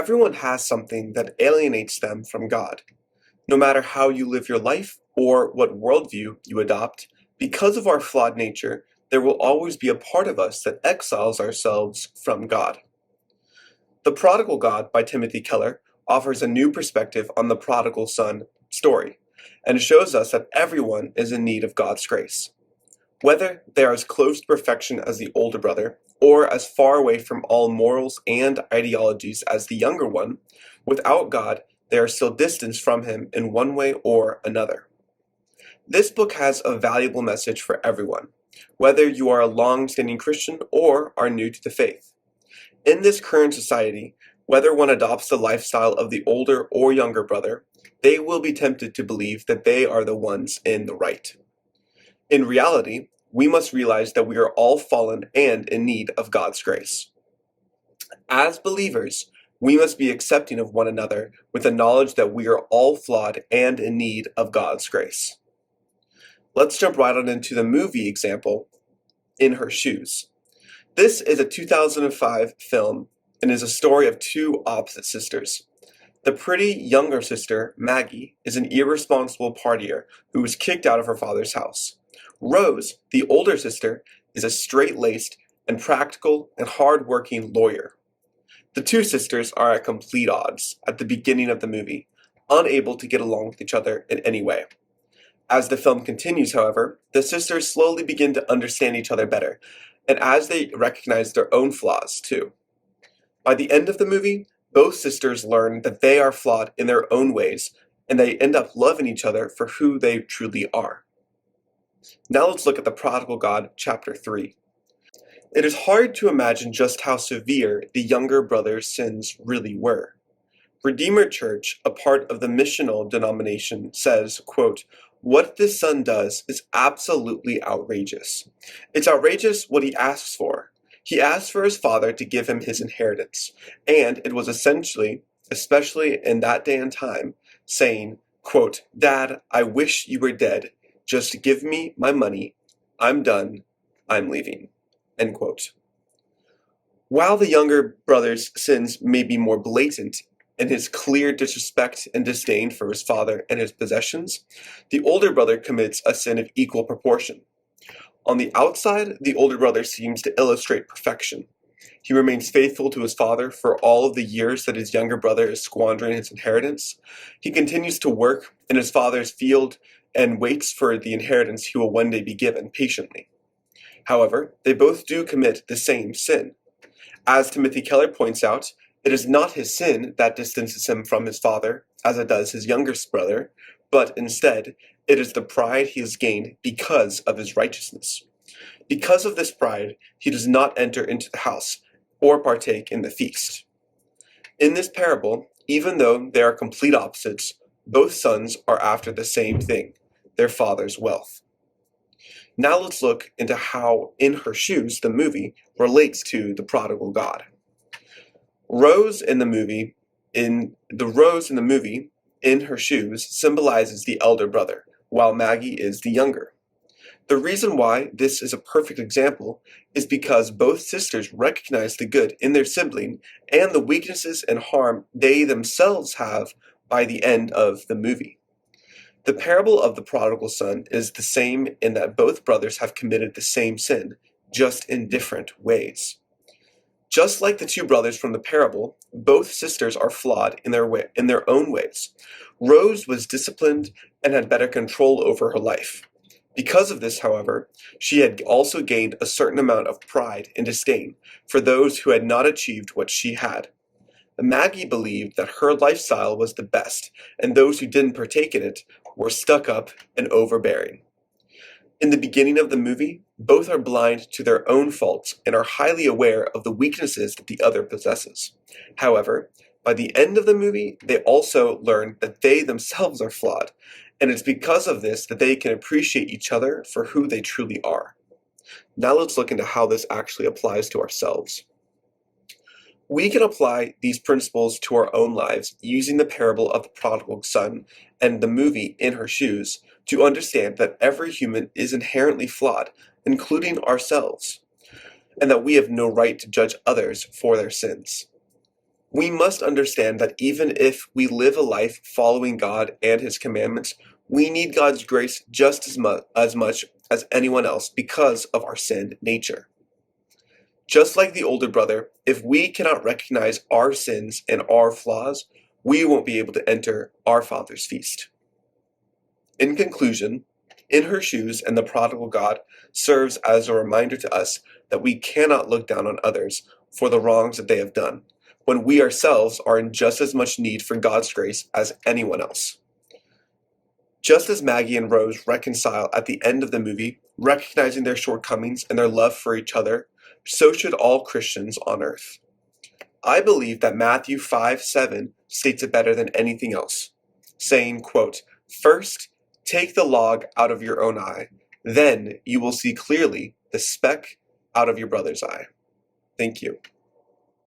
Everyone has something that alienates them from God. No matter how you live your life or what worldview you adopt, because of our flawed nature, there will always be a part of us that exiles ourselves from God. The Prodigal God by Timothy Keller offers a new perspective on the prodigal son story and shows us that everyone is in need of God's grace. Whether they are as close to perfection as the older brother, or as far away from all morals and ideologies as the younger one, without God, they are still distanced from Him in one way or another. This book has a valuable message for everyone, whether you are a long-standing Christian or are new to the faith. In this current society, whether one adopts the lifestyle of the older or younger brother, they will be tempted to believe that they are the ones in the right. In reality, we must realize that we are all fallen and in need of God's grace. As believers, we must be accepting of one another with the knowledge that we are all flawed and in need of God's grace. Let's jump right on into the movie example, In Her Shoes. This is a 2005 film and is a story of two opposite sisters. The pretty younger sister, Maggie, is an irresponsible partier who was kicked out of her father's house. Rose, the older sister, is a straight-laced and practical and hard-working lawyer. The two sisters are at complete odds at the beginning of the movie, unable to get along with each other in any way. As the film continues, however, the sisters slowly begin to understand each other better, and as they recognize their own flaws too. By the end of the movie, both sisters learn that they are flawed in their own ways, and they end up loving each other for who they truly are. Now let's look at the Prodigal God, chapter 3. It is hard to imagine just how severe the younger brother's sins really were. Redeemer Church, a part of the missional denomination, says, quote, "What this son does is absolutely outrageous. It's outrageous what he asks for. He asked for his father to give him his inheritance, and it was essentially, especially in that day and time, saying, quote, 'Dad, I wish you were dead. Just give me my money. I'm done. I'm leaving.'" End quote. While the younger brother's sins may be more blatant in his clear disrespect and disdain for his father and his possessions, the older brother commits a sin of equal proportion. On the outside, the older brother seems to illustrate perfection. He remains faithful to his father for all of the years that his younger brother is squandering his inheritance. He continues to work in his father's field and waits for the inheritance he will one day be given patiently. However, they both do commit the same sin. As Timothy Keller points out, it is not his sin that distances him from his father, as it does his youngest brother, but instead, it is the pride he has gained because of his righteousness. Because of this pride, he does not enter into the house or partake in the feast. In this parable, even though they are complete opposites, both sons are after the same thing, their father's wealth. Now let's look into how In Her Shoes, the movie, relates to the prodigal God. Rose in the movie, In Her Shoes, symbolizes the elder brother, while Maggie is the younger. The reason why this is a perfect example is because both sisters recognize the good in their sibling and the weaknesses and harm they themselves have by the end of the movie. The parable of the prodigal son is the same in that both brothers have committed the same sin, just in different ways. Just like the two brothers from the parable, both sisters are flawed in their own ways. Rose was disciplined and had better control over her life. Because of this, however, she had also gained a certain amount of pride and disdain for those who had not achieved what she had. Maggie believed that her lifestyle was the best, and those who didn't partake in it were stuck up and overbearing. In the beginning of the movie, both are blind to their own faults and are highly aware of the weaknesses that the other possesses. However, by the end of the movie, they also learn that they themselves are flawed, and it's because of this that they can appreciate each other for who they truly are. Now let's look into how this actually applies to ourselves. We can apply these principles to our own lives using the parable of the prodigal son and the movie In Her Shoes to understand that every human is inherently flawed, including ourselves, and that we have no right to judge others for their sins. We must understand that even if we live a life following God and His commandments, we need God's grace just as much as anyone else because of our sin nature. Just like the older brother, if we cannot recognize our sins and our flaws, we won't be able to enter our Father's feast. In conclusion, In Her Shoes and The Prodigal God serves as a reminder to us that we cannot look down on others for the wrongs that they have done, when we ourselves are in just as much need for God's grace as anyone else. Just as Maggie and Rose reconcile at the end of the movie, recognizing their shortcomings and their love for each other, so should all Christians on earth. I believe that Matthew 5:7 states it better than anything else, saying, quote, "First, take the log out of your own eye, then you will see clearly the speck out of your brother's eye." Thank you.